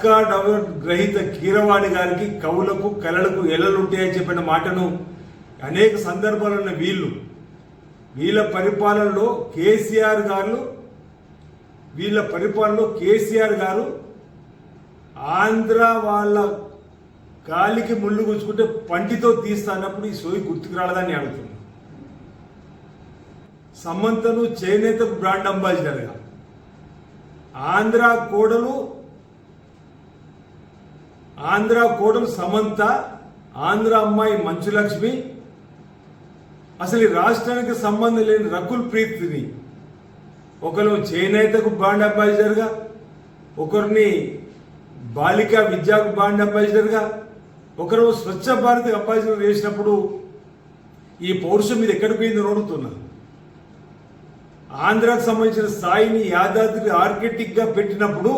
Oscar award గ్రహీత కీరవాణి గారికి కవులకు కళలకు ఎల్లలుంటాయని చెప్పిన మాటను అనేక సందర్భాలలో వీళ్ళ పరిపాలనలో కేసీఆర్ గారు ఆంధ్ర వాళ్ళ గాలికి ముళ్ళు గుచ్చుకుంటే పంటితో తీస్తానప్పుడు ఈ సోయి గుర్తుకు రాలేదని అడుగుతున్నాను. సమంతను చేనేతకు బ్రాండ్ అంబాసిడర్గా, ఆంధ్ర కోడలు సమంత, ఆంధ్ర అమ్మాయి మంచులక్ష్మి, అసలు ఈ రాష్ట్రానికి సంబంధం లేని రకుల్ ప్రీత్ని ఒకరు చేనేతకు బ్రాండ్ అంబాసిడర్గా, ఒకరిని బాలికా విద్యాకు బ్రాండ్ అంబాసిడర్గా, ఒకరు స్వచ్ఛ భారత్ అంబాసిడర్ చేసినప్పుడు ఈ పౌరుషం మీద ఎక్కడికి పోయిందో అడుగుతున్నా. ఆంధ్రాకు సంబంధించిన స్థాయిని యాదాద్రి ఆర్కిటెక్ట్గా పెట్టినప్పుడు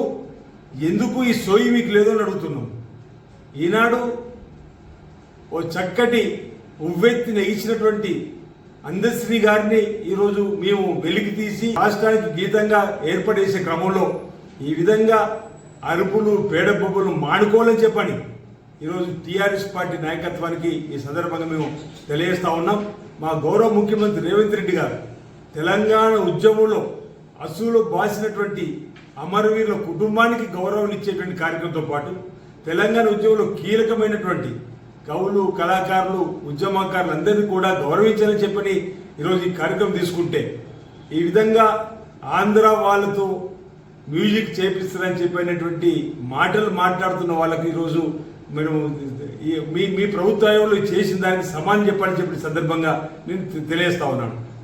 ఎందుకు ఈ సోయి మీకు లేదో అని అడుగుతున్నాం. ఈనాడు ఓ చక్కటి ఉవ్వెత్తిన ఇచ్చినటువంటి అందశ్రీ గారిని ఈరోజు మేము వెలికి తీసి రాష్ట్రానికి గీతంగా ఏర్పడేసే క్రమంలో ఈ విధంగా అరుపులు పేడబొబ్బులు మానుకోవాలని చెప్పని ఈరోజు టీఆర్ఎస్ పార్టీ నాయకత్వానికి ఈ సందర్భంగా మేము తెలియజేస్తా ఉన్నాం. మా గౌరవ ముఖ్యమంత్రి రేవంత్ రెడ్డి గారు తెలంగాణ ఉద్యమంలో అసూలు బాసినటువంటి అమరవీరుల కుటుంబానికి గౌరవం ఇచ్చేటువంటి కార్యక్రమంతో పాటు తెలంగాణ ఉద్యమంలో కీలకమైనటువంటి కవులు, కళాకారులు, ఉద్యమకారులు అందరినీ కూడా గౌరవించాలని చెప్పని ఈరోజు ఈ కార్యక్రమం తీసుకుంటే ఈ విధంగా ఆంధ్ర వాళ్ళతో మ్యూజిక్ చేపిస్తారని చెప్పినటువంటి మాటలు మాట్లాడుతున్న వాళ్ళకి ఈరోజు మేము మీ ప్రభుత్వంలో చేసిన దానికి సమానం చెప్పాలని చెప్పిన సందర్భంగా నేను తెలియజేస్తా ఉన్నాను.